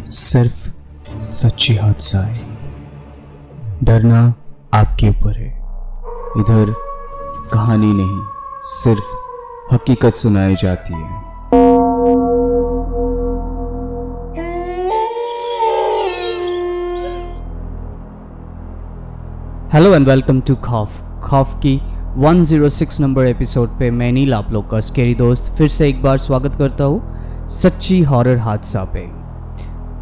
सिर्फ सच्ची हादसा है। डरना आपके ऊपर है। इधर कहानी नहीं, सिर्फ हकीकत सुनाई जाती है। हेलो एंड वेलकम टू खौफ की 106 नंबर एपिसोड पे मैं नील आप लोग का स्केरी दोस्त फिर से एक बार स्वागत करता हूँ सच्ची हॉरर हादसा पे।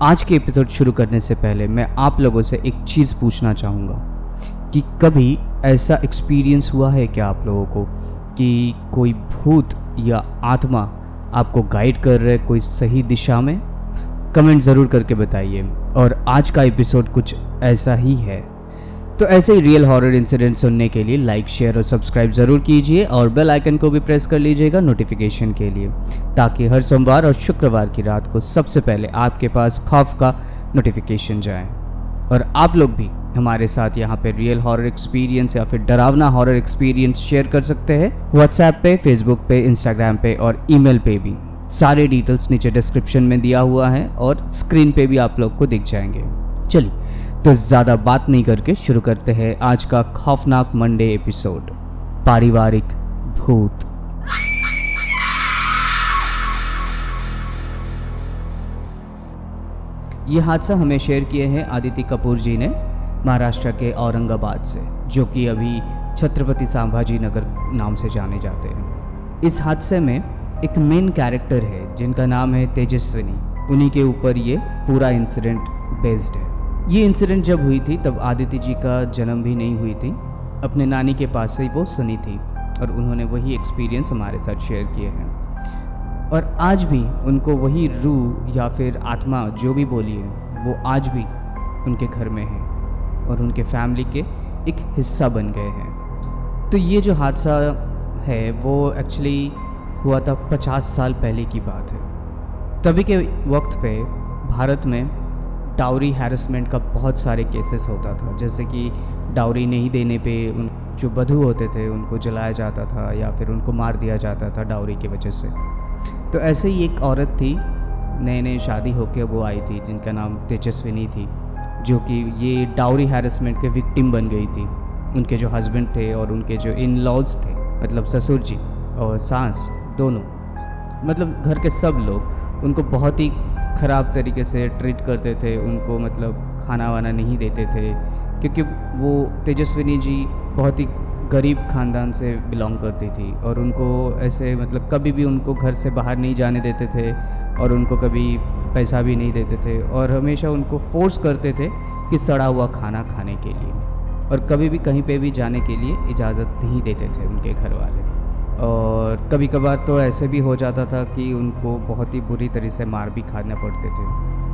आज के एपिसोड शुरू करने से पहले मैं आप लोगों से एक चीज़ पूछना चाहूँगा कि कभी ऐसा एक्सपीरियंस हुआ है क्या आप लोगों को कि कोई भूत या आत्मा आपको गाइड कर रहे कोई सही दिशा में? कमेंट ज़रूर करके बताइए। और आज का एपिसोड कुछ ऐसा ही है। तो ऐसे ही रियल हॉरर इंसिडेंट सुनने के लिए लाइक, शेयर और सब्सक्राइब ज़रूर कीजिए और बेल आइकन को भी प्रेस कर लीजिएगा नोटिफिकेशन के लिए, ताकि हर सोमवार और शुक्रवार की रात को सबसे पहले आपके पास खौफ का नोटिफिकेशन जाए। और आप लोग भी हमारे साथ यहाँ पे रियल हॉरर एक्सपीरियंस या फिर डरावना हॉरर एक्सपीरियंस शेयर कर सकते हैं व्हाट्सएप पे, फेसबुक पे, इंस्टाग्राम पे और ईमेल पे भी। सारे डिटेल्स नीचे डिस्क्रिप्शन में दिया हुआ है और स्क्रीन पे भी आप लोग को दिख जाएंगे। चलिए तो ज़्यादा बात नहीं करके शुरू करते हैं आज का खौफनाक मंडे एपिसोड, पारिवारिक भूत। ये हादसा हमें शेयर किए हैं आदित्य कपूर जी ने महाराष्ट्र के औरंगाबाद से, जो कि अभी छत्रपति संभाजी नगर नाम से जाने जाते हैं। इस हादसे में एक मेन कैरेक्टर है जिनका नाम है तेजस्विनी। उन्हीं के ऊपर ये पूरा इंसिडेंट बेस्ड है। ये इंसिडेंट जब हुई थी तब आदित्य जी का जन्म भी नहीं हुई थी। अपने नानी के पास से वो सुनी थी और उन्होंने वही एक्सपीरियंस हमारे साथ शेयर किए हैं। और आज भी उनको वही रूह या फिर आत्मा जो भी बोली है वो आज भी उनके घर में है और उनके फैमिली के एक हिस्सा बन गए हैं। तो ये जो हादसा है वो एक्चुअली हुआ था 50 साल पहले की बात है। तभी के वक्त पे भारत में डाउरी हैरेसमेंट का बहुत सारे केसेस होता था, जैसे कि डाउरी नहीं देने पे उन जो बधू होते थे उनको जलाया जाता था या फिर उनको मार दिया जाता था डाउरी की वजह से। तो ऐसे ही एक औरत थी, नए नए शादी होकर वो आई थी, जिनका नाम तेजस्विनी थी, जो कि ये डाउरी हैरेसमेंट के विक्टिम बन गई थी। उनके जो हस्बैंड थे और उनके जो इन लॉज थे, मतलब ससुर जी और सास दोनों, मतलब घर के सब लोग उनको बहुत ही ख़राब तरीके से ट्रीट करते थे। उनको मतलब खाना वाना नहीं देते थे, क्योंकि वो तेजस्विनी जी बहुत ही गरीब ख़ानदान से बिलोंग करती थी और उनको ऐसे मतलब कभी भी उनको घर से बाहर नहीं जाने देते थे और उनको कभी पैसा भी नहीं देते थे और हमेशा उनको फोर्स करते थे कि सड़ा हुआ खाना खाने के लिए, और कभी भी कहीं पे भी जाने के लिए इजाज़त नहीं देते थे उनके घर वाले। और कभी कभार तो ऐसे भी हो जाता था कि उनको बहुत ही बुरी तरह से मार भी खाने पड़ते थे।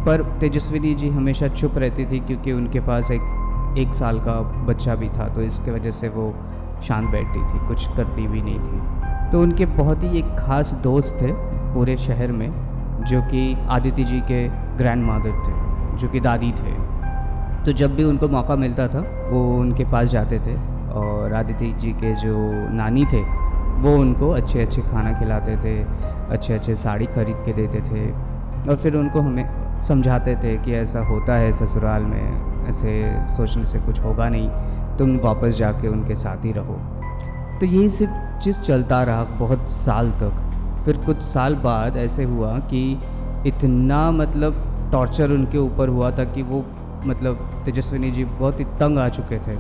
पर तेजस्विनी जी हमेशा चुप रहती थी, क्योंकि उनके पास एक साल का बच्चा भी था, तो इसके वजह से वो शांत बैठती थी, कुछ करती भी नहीं थी। तो उनके बहुत ही एक ख़ास दोस्त थे पूरे शहर में, जो कि आदित्य जी के ग्रैंड मदर थे, जो कि दादी थे। तो जब भी उनको मौका मिलता था वो उनके पास जाते थे और आदित्य जी के जो नानी थे वो उनको अच्छे अच्छे खाना खिलाते थे, अच्छे अच्छे साड़ी खरीद के देते थे और फिर उनको हमें समझाते थे कि ऐसा होता है ससुराल में, ऐसे सोचने से कुछ होगा नहीं, तुम वापस जाके उनके साथ ही रहो। तो यही सिर्फ चीज़ चलता रहा बहुत साल तक। फिर कुछ साल बाद ऐसे हुआ कि इतना मतलब टॉर्चर उनके ऊपर हुआ था कि वो मतलब तेजस्विनी जी बहुत ही तंग आ चुके थे।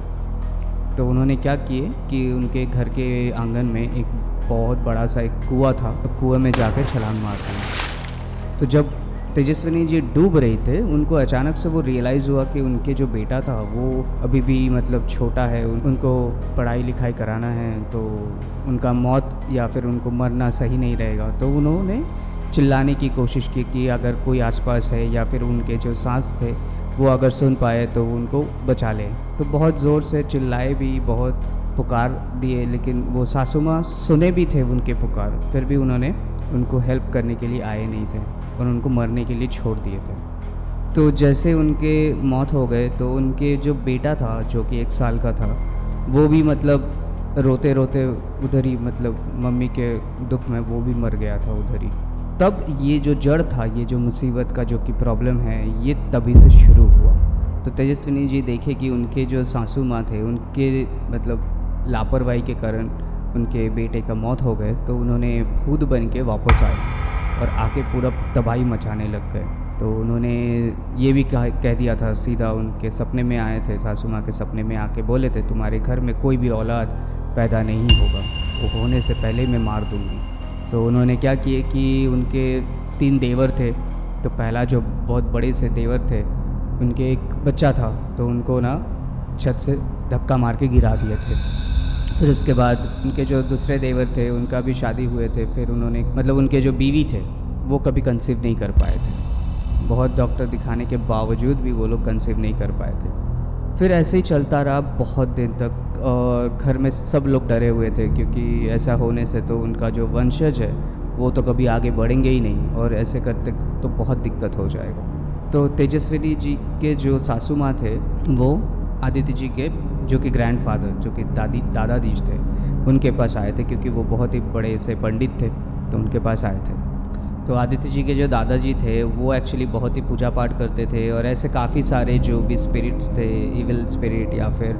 तो उन्होंने क्या किए कि उनके घर के आंगन में एक बहुत बड़ा सा एक कुआं था, तो कुएं में जाकर छलांग मार दी। तो जब तेजस्विनी जी डूब रही थे, उनको अचानक से वो रियलाइज़ हुआ कि उनके जो बेटा था वो अभी भी मतलब छोटा है, उनको पढ़ाई लिखाई कराना है, तो उनका मौत या फिर उनको मरना सही नहीं रहेगा। तो उन्होंने चिल्लाने की कोशिश की कि अगर कोई आसपास है या फिर उनके जो सास थे वो अगर सुन पाए तो उनको बचा लें। तो बहुत ज़ोर से चिल्लाए भी, बहुत पुकार दिए, लेकिन वो सासू माँ सुने भी थे उनके पुकार, फिर भी उन्होंने उनको हेल्प करने के लिए आए नहीं थे और उनको मरने के लिए छोड़ दिए थे। तो जैसे उनके मौत हो गए तो उनके जो बेटा था, जो कि 1 साल का था, वो भी मतलब रोते रोते उधर ही मतलब मम्मी के दुख में वो भी मर गया था उधर ही। तब ये जो जड़ था, ये जो मुसीबत का जो कि प्रॉब्लम है, ये तभी से शुरू हुआ। तो तेजस्विनी जी देखे कि उनके जो सासू माँ थे, उनके मतलब लापरवाही के कारण उनके बेटे का मौत हो गए, तो उन्होंने भूत बन के वापस आए और आके पूरा तबाही मचाने लग गए। तो उन्होंने ये भी कह दिया था सीधा, उनके सपने में आए थे, सासू माँ के सपने में आके बोले थे तुम्हारे घर में कोई भी औलाद पैदा नहीं होगा, वो होने से पहले मैं मार दूँगी। तो उन्होंने क्या किए कि उनके 3 देवर थे, तो पहला जो बहुत बड़े से देवर थे, उनके एक बच्चा था, तो उनको ना छत से धक्का मार के गिरा दिए थे। फिर उसके बाद उनके जो दूसरे देवर थे, उनका भी शादी हुए थे, फिर उन्होंने मतलब उनके जो बीवी थे वो कभी कंसीव नहीं कर पाए थे। बहुत डॉक्टर दिखाने के बावजूद भी वो लोग कंसीव नहीं कर पाए थे। फिर ऐसे ही चलता रहा बहुत दिन तक, और घर में सब लोग डरे हुए थे क्योंकि ऐसा होने से तो उनका जो वंशज है वो तो कभी आगे बढ़ेंगे ही नहीं, और ऐसे करते तो बहुत दिक्कत हो जाएगा। तो तेजस्विनी जी के जो सासू माँ थे वो आदित्य जी के जो कि ग्रैंडफादर, जो कि दादाजी थे, उनके पास आए थे क्योंकि वो बहुत ही बड़े से पंडित थे, तो उनके पास आए थे। तो आदित्य जी के जो दादाजी थे वो एक्चुअली बहुत ही पूजा पाठ करते थे, और ऐसे काफ़ी सारे जो भी स्पिरिट्स थे, इविल स्पिरिट या फिर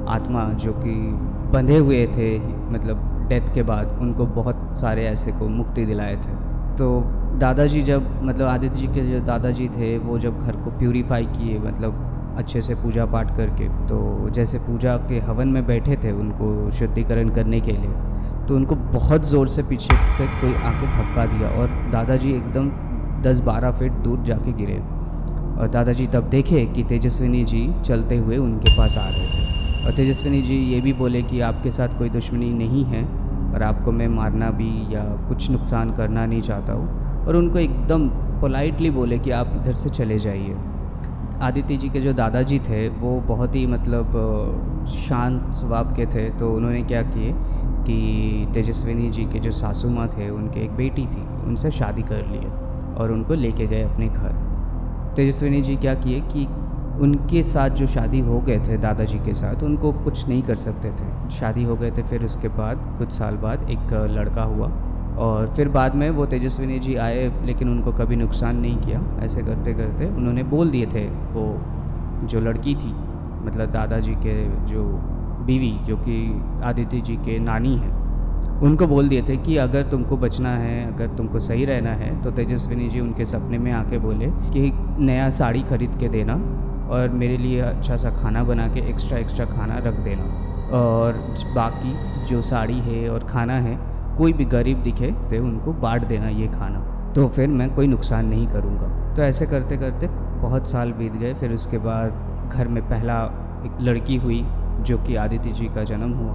आत्मा जो कि बंधे हुए थे मतलब डेथ के बाद, उनको बहुत सारे ऐसे को मुक्ति दिलाए थे। तो दादाजी जब मतलब आदित्य जी के जो दादाजी थे वो जब घर को प्यूरीफाई किए, मतलब अच्छे से पूजा पाठ करके, तो जैसे पूजा के हवन में बैठे थे उनको शुद्धिकरण करने के लिए, तो उनको बहुत ज़ोर से पीछे से कोई आके धक्का दिया और दादाजी एकदम 10-12 फीट दूर जाके गिरे। और दादाजी तब देखे कि तेजस्विनी जी चलते हुए उनके पास आ रहे थे, और तेजस्विनी जी ये भी बोले कि आपके साथ कोई दुश्मनी नहीं है और आपको मैं मारना भी या कुछ नुकसान करना नहीं चाहता हूँ, और उनको एकदम पोलाइटली बोले कि आप इधर से चले जाइए। आदित्य जी के जो दादाजी थे वो बहुत ही मतलब शांत स्वभाव के थे, तो उन्होंने क्या किए कि तेजस्विनी जी के जो सासू माँ थे, उनके एक बेटी थी, उनसे शादी कर लिए और उनको लेके गए अपने घर। तेजस्विनी जी क्या किए कि उनके साथ जो शादी हो गए थे दादाजी के साथ, उनको कुछ नहीं कर सकते थे, शादी हो गए थे। फिर उसके बाद कुछ साल बाद एक लड़का हुआ, और फिर बाद में वो तेजस्विनी जी आए, लेकिन उनको कभी नुकसान नहीं किया। ऐसे करते करते उन्होंने बोल दिए थे, वो जो लड़की थी मतलब दादाजी के जो बीवी, जो कि आदित्य जी के नानी हैं, उनको बोल दिए थे कि अगर तुमको बचना है, अगर तुमको सही रहना है, तो तेजस्विनी जी उनके सपने में आके बोले कि नया साड़ी खरीद के देना और मेरे लिए अच्छा सा खाना बना के एक्स्ट्रा खाना रख देना, और बाकी जो साड़ी है और खाना है कोई भी गरीब दिखे तो उनको बांट देना ये खाना, तो फिर मैं कोई नुकसान नहीं करूँगा। तो ऐसे करते करते बहुत साल बीत गए। फिर उसके बाद घर में पहला एक लड़की हुई जो कि आदित्य जी का जन्म हुआ,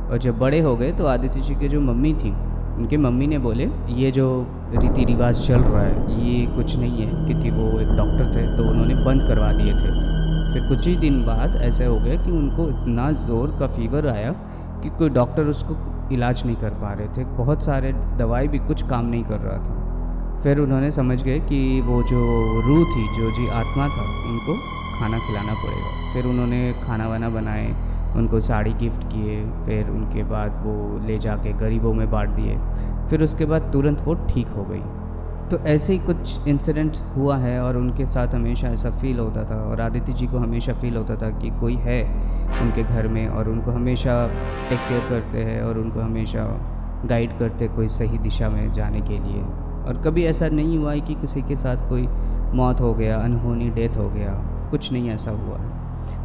और जब बड़े हो गए तो आदित्य जी के जो मम्मी थी, उनके मम्मी ने बोले ये जो रीति रिवाज चल रहा है ये कुछ नहीं है, क्योंकि वो एक डॉक्टर थे तो उन्होंने बंद करवा दिए थे। फिर कुछ ही दिन बाद ऐसे हो गया कि उनको इतना ज़ोर का फीवर आया कि कोई डॉक्टर उसको इलाज नहीं कर पा रहे थे, बहुत सारे दवाई भी कुछ काम नहीं कर रहा था। फिर उन्होंने समझ गए कि वो जो रूह थी, जो जी आत्मा था, उनको खाना खिलाना पड़ेगा। फिर उन्होंने खाना वाना बनाए, उनको साड़ी गिफ्ट किए, फिर उनके बाद वो ले जाके गरीबों में बांट दिए। फिर उसके बाद तुरंत वो ठीक हो गई। तो ऐसे ही कुछ इंसिडेंट हुआ है, और उनके साथ हमेशा ऐसा फ़ील होता था, और आदित्य जी को हमेशा फ़ील होता था कि कोई है उनके घर में और उनको हमेशा टेक केयर करते हैं और उनको हमेशा गाइड करते कोई सही दिशा में जाने के लिए। और कभी ऐसा नहीं हुआ है कि किसी के साथ कोई मौत हो गया, अनहोनी डेथ हो गया, कुछ नहीं ऐसा हुआ है।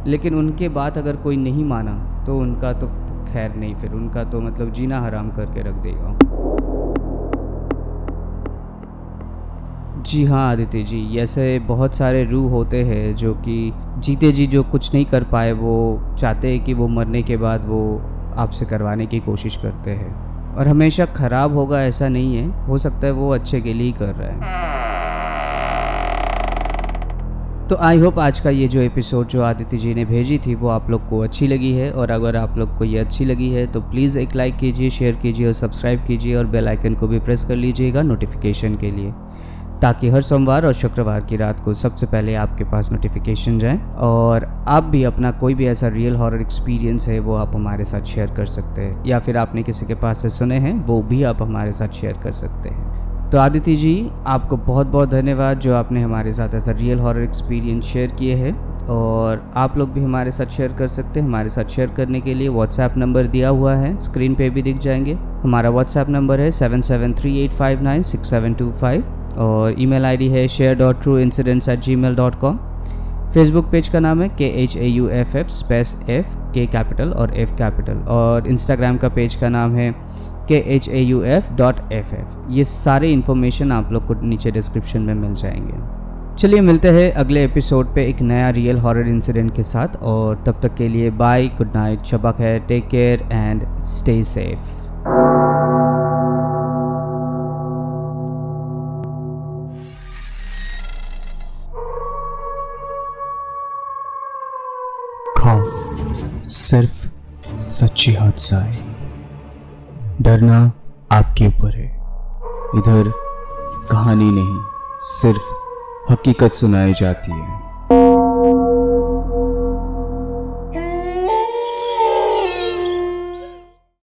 लेकिन उनके बाद अगर कोई नहीं माना तो उनका तो खैर नहीं, फिर उनका तो मतलब जीना हराम करके रख देगा। जी हाँ आदित्य जी, ऐसे बहुत सारे रूह होते हैं जो कि जीते जी जो कुछ नहीं कर पाए, वो चाहते हैं कि वो मरने के बाद वो आपसे करवाने की कोशिश करते हैं, और हमेशा ख़राब होगा ऐसा नहीं है, हो सकता है वो अच्छे के लिए ही कर रहा है। तो आई होप आज का ये जो एपिसोड जो आदित्य जी ने भेजी थी वो आप लोग को अच्छी लगी है, और अगर आप लोग को ये अच्छी लगी है तो प्लीज़ एक लाइक कीजिए, शेयर कीजिए और सब्सक्राइब कीजिए, और बेल आइकन को भी प्रेस कर लीजिएगा नोटिफिकेशन के लिए, ताकि हर सोमवार और शुक्रवार की रात को सबसे पहले आपके पास नोटिफिकेशन जाए। और आप भी अपना कोई भी ऐसा रियल हॉरर एक्सपीरियंस है वो आप हमारे साथ शेयर कर सकते हैं, या फिर आपने किसी के पास से सुने हैं वो भी आप हमारे साथ शेयर कर सकते हैं। तो आदिति जी, आपको बहुत बहुत धन्यवाद जो आपने हमारे साथ ऐसा रियल हॉरर एक्सपीरियंस शेयर किए हैं। और आप लोग भी हमारे साथ शेयर कर सकते हैं। हमारे साथ शेयर करने के लिए व्हाट्सएप नंबर दिया हुआ है, स्क्रीन पे भी दिख जाएंगे। हमारा व्हाट्सएप नंबर है 7738596725 और ईमेल आईडी है share.trueincidents@gmail.com। फेसबुक पेज का नाम है KHAUFF space F K capital और F कैपिटल, और इंस्टाग्राम का पेज का नाम है KHAUF.FF। ये सारे इन्फॉर्मेशन आप लोग को नीचे डिस्क्रिप्शन में मिल जाएंगे। चलिए मिलते हैं अगले एपिसोड पे एक नया रियल हॉरर इंसिडेंट के साथ, और तब तक के लिए बाय, गुड नाइट, शबा खैर, take care and stay safe. खौफ सिर्फ सच्ची हादसा है, डरना आपके ऊपर है। इधर कहानी नहीं, सिर्फ हकीकत सुनाई जाती है।